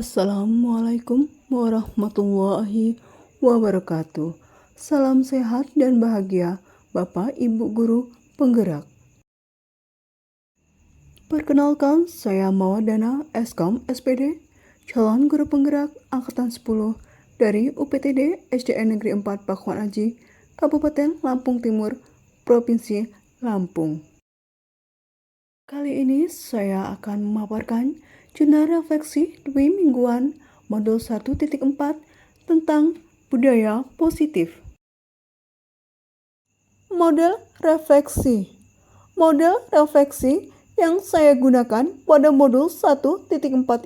Assalamualaikum warahmatullahi wabarakatuh. Salam sehat dan bahagia, Bapak Ibu Guru Penggerak. Perkenalkan, saya Mawadana Eskom SPD, calon guru penggerak Angkatan 10 dari UPTD SDN Negeri 4 Pakuan Aji, Kabupaten Lampung Timur, Provinsi Lampung. Kali ini saya akan memaparkan jurnal refleksi Dwi Mingguan Modul 1.4 tentang budaya positif. Model refleksi yang saya gunakan pada modul 1.4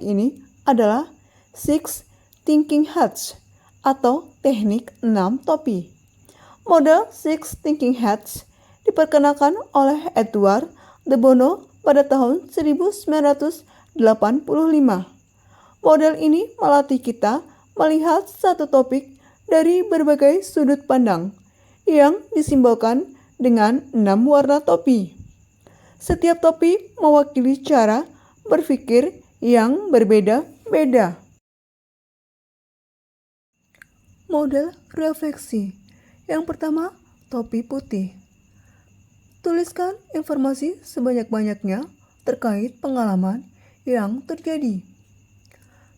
ini adalah Six Thinking Hats atau teknik 6 topi. Model Six Thinking Hats diperkenalkan oleh Edward de Bono pada tahun 1985. Model ini melatih kita melihat satu topik dari berbagai sudut pandang yang disimbolkan dengan 6 warna topi. Setiap topi mewakili cara berpikir yang berbeda-beda. Model refleksi. Yang pertama, topi putih. Tuliskan informasi sebanyak-banyaknya terkait pengalaman yang terjadi.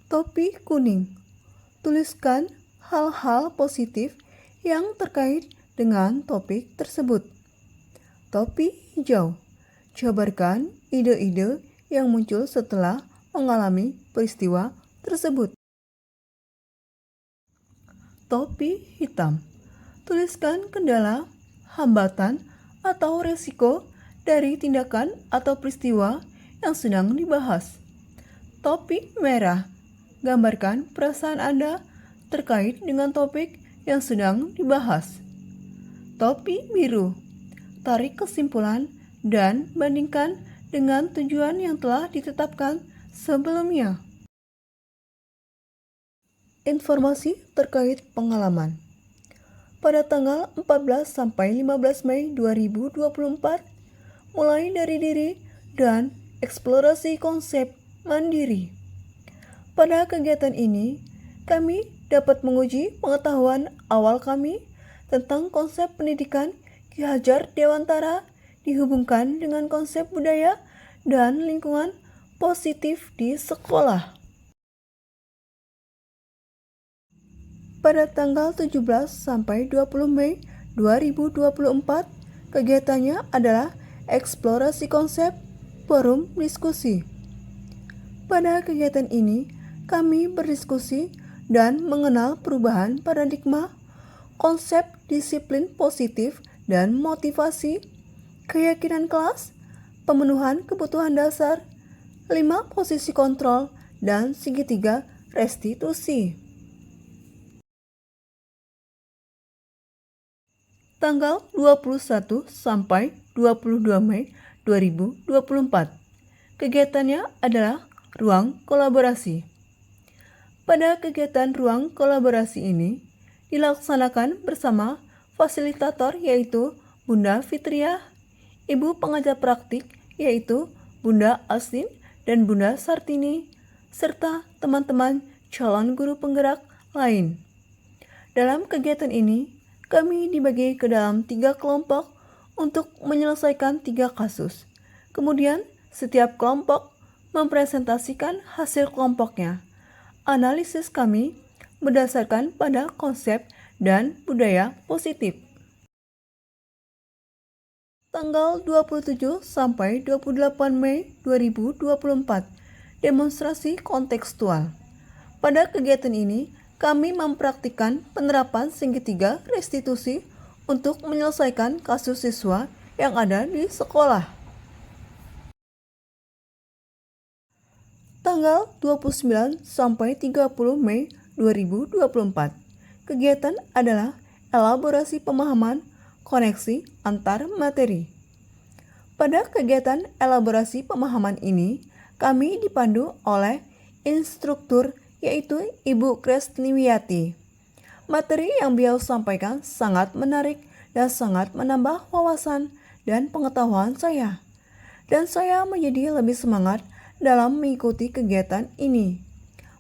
Topi kuning. Tuliskan hal-hal positif yang terkait dengan topik tersebut. Topi hijau. Jabarkan ide-ide yang muncul setelah mengalami peristiwa tersebut. Topi hitam. Tuliskan kendala, hambatan, atau resiko dari tindakan atau peristiwa yang sedang dibahas. Topi merah. Gambarkan perasaan Anda terkait dengan topik yang sedang dibahas. Topi biru. Tarik kesimpulan dan bandingkan dengan tujuan yang telah ditetapkan sebelumnya. Informasi terkait pengalaman. Pada tanggal 14 sampai 15 Mei 2024, mulai dari diri dan eksplorasi konsep mandiri. Pada kegiatan ini, kami dapat menguji pengetahuan awal kami tentang konsep pendidikan Ki Hajar Dewantara dihubungkan dengan konsep budaya dan lingkungan positif di sekolah. Pada tanggal 17 sampai 20 Mei 2024, kegiatannya adalah eksplorasi konsep forum diskusi. Pada kegiatan ini, kami berdiskusi dan mengenal perubahan paradigma, konsep disiplin positif dan motivasi, keyakinan kelas, pemenuhan kebutuhan dasar, 5 posisi kontrol, dan segitiga restitusi. Tanggal 21 sampai 22 Mei 2024. Kegiatannya adalah ruang kolaborasi. Pada kegiatan ruang kolaborasi ini dilaksanakan bersama fasilitator yaitu Bunda Fitriah, Ibu pengajar praktik yaitu Bunda Asin dan Bunda Sartini, serta teman-teman calon guru penggerak lain. Dalam kegiatan ini, kami dibagi ke dalam 3 kelompok untuk menyelesaikan 3 kasus. Kemudian, setiap kelompok mempresentasikan hasil kelompoknya. Analisis kami berdasarkan pada konsep dan budaya positif. Tanggal 27 sampai 28 Mei 2024, demonstrasi kontekstual. Pada kegiatan ini, kami mempraktikkan penerapan segitiga restitusi untuk menyelesaikan kasus siswa yang ada di sekolah. Tanggal 29 sampai 30 Mei 2024. Kegiatan adalah elaborasi pemahaman koneksi antar materi. Pada kegiatan elaborasi pemahaman ini, kami dipandu oleh instruktur yaitu Ibu Kresniwiati. Materi yang beliau sampaikan sangat menarik dan sangat menambah wawasan dan pengetahuan saya. Dan saya menjadi lebih semangat dalam mengikuti kegiatan ini.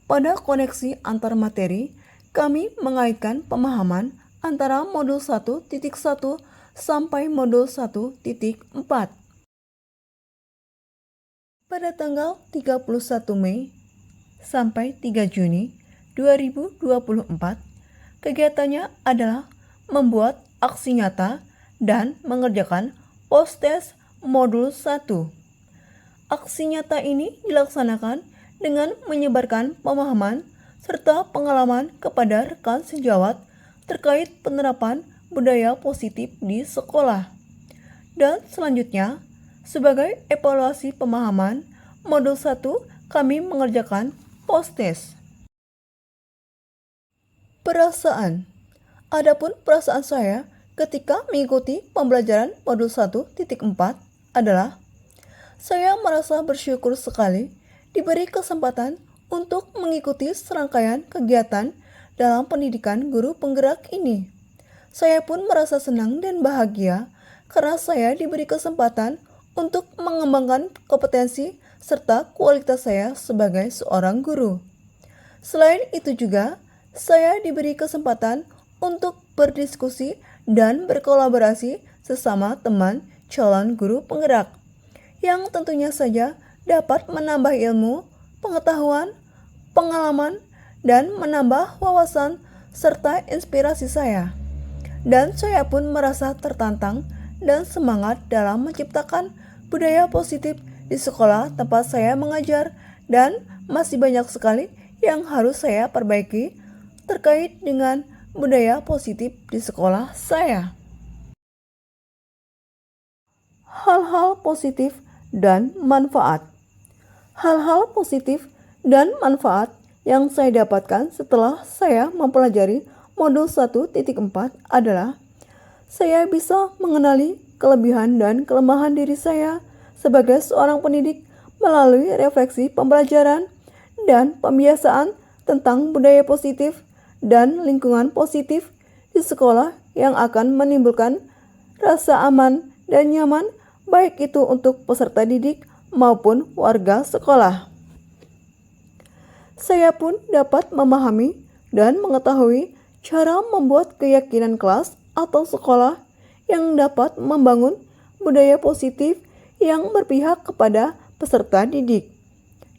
Pada koneksi antar materi, kami mengaitkan pemahaman antara modul 1.1 sampai modul 1.4. Pada tanggal 31 Mei sampai 3 Juni 2024, kegiatannya adalah membuat aksi nyata dan mengerjakan post-test modul 1. Aksi nyata ini dilaksanakan dengan menyebarkan pemahaman serta pengalaman kepada rekan sejawat terkait penerapan budaya positif di sekolah. Dan selanjutnya, sebagai evaluasi pemahaman, modul 1 kami mengerjakan post-test. Perasaan. Adapun perasaan saya ketika mengikuti pembelajaran modul 1.4 adalah saya merasa bersyukur sekali diberi kesempatan untuk mengikuti serangkaian kegiatan dalam pendidikan guru penggerak ini. Saya pun merasa senang dan bahagia karena saya diberi kesempatan untuk mengembangkan kompetensi serta kualitas saya sebagai seorang guru. Selain itu juga, saya diberi kesempatan untuk berdiskusi dan berkolaborasi sesama teman calon guru penggerak, yang tentunya saja dapat menambah ilmu, pengetahuan, pengalaman, dan menambah wawasan serta inspirasi saya. Dan saya pun merasa tertantang dan semangat dalam menciptakan budaya positif di sekolah tempat saya mengajar, dan masih banyak sekali yang harus saya perbaiki terkait dengan budaya positif di sekolah saya. Hal-hal positif dan manfaat. Hal-hal positif dan manfaat yang saya dapatkan setelah saya mempelajari modul 1.4 adalah saya bisa mengenali kelebihan dan kelemahan diri saya sebagai seorang pendidik melalui refleksi pembelajaran dan pembiasaan tentang budaya positif dan lingkungan positif di sekolah yang akan menimbulkan rasa aman dan nyaman baik itu untuk peserta didik maupun warga sekolah. Saya pun dapat memahami dan mengetahui cara membuat keyakinan kelas atau sekolah yang dapat membangun budaya positif yang berpihak kepada peserta didik.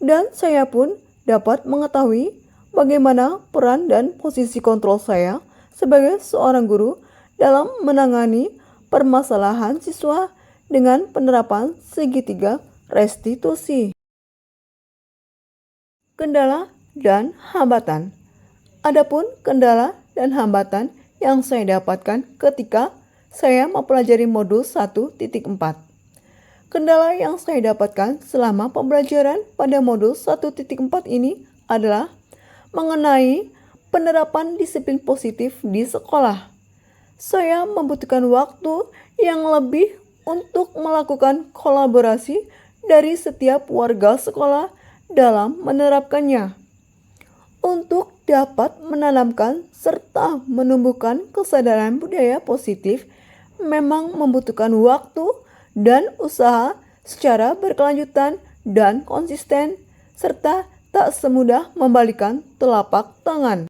Dan saya pun dapat mengetahui bagaimana peran dan posisi kontrol saya sebagai seorang guru dalam menangani permasalahan siswa dengan penerapan segitiga restitusi. Kendala dan hambatan. Adapun kendala dan hambatan yang saya dapatkan ketika saya mempelajari modul 1.4. Kendala yang saya dapatkan selama pembelajaran pada modul 1.4 ini adalah mengenai penerapan disiplin positif di sekolah. Saya membutuhkan waktu yang lebih untuk melakukan kolaborasi dari setiap warga sekolah dalam menerapkannya. Untuk dapat menanamkan serta menumbuhkan kesadaran budaya positif memang membutuhkan waktu dan usaha secara berkelanjutan dan konsisten, serta tak semudah membalikan telapak tangan.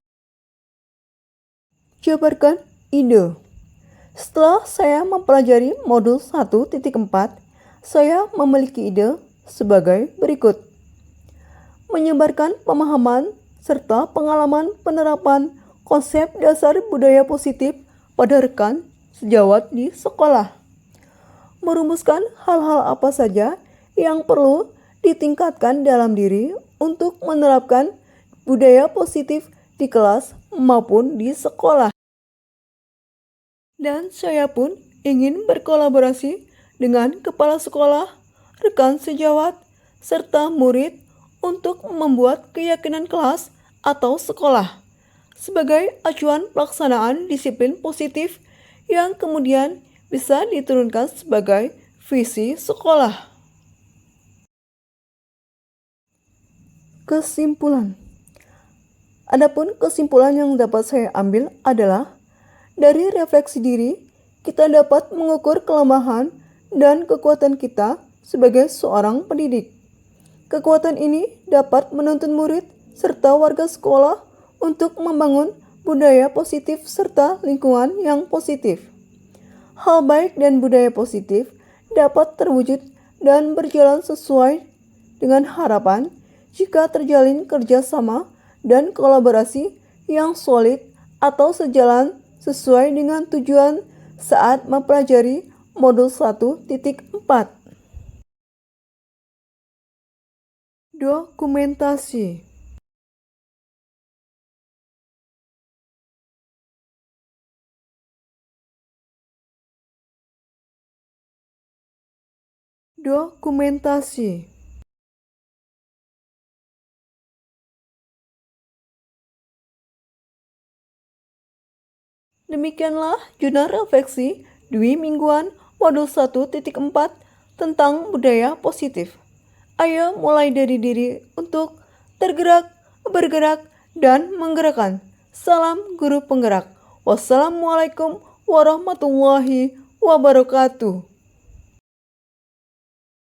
Jabarkan ide. Setelah saya mempelajari modul 1.4, saya memiliki ide sebagai berikut. Menyebarkan pemahaman serta pengalaman penerapan konsep dasar budaya positif pada rekan sejawat di sekolah. Merumuskan hal-hal apa saja yang perlu ditingkatkan dalam diri untuk menerapkan budaya positif di kelas maupun di sekolah. Dan saya pun ingin berkolaborasi dengan kepala sekolah, rekan sejawat, serta murid untuk membuat keyakinan kelas atau sekolah sebagai acuan pelaksanaan disiplin positif yang kemudian bisa diturunkan sebagai visi sekolah. Kesimpulan. Adapun kesimpulan yang dapat saya ambil adalah dari refleksi diri, kita dapat mengukur kelemahan dan kekuatan kita sebagai seorang pendidik. Kekuatan ini dapat menuntun murid serta warga sekolah untuk membangun budaya positif serta lingkungan yang positif. Hal baik dan budaya positif dapat terwujud dan berjalan sesuai dengan harapan jika terjalin kerjasama dan kolaborasi yang solid atau sejalan sesuai dengan tujuan saat mempelajari modul 1.4. Dokumentasi. Dokumentasi. Demikianlah jurnal refleksi Dwi Mingguan Modul 1.4 tentang budaya positif. Ayo mulai dari diri untuk tergerak, bergerak, dan menggerakkan. Salam guru penggerak. Wassalamualaikum warahmatullahi wabarakatuh.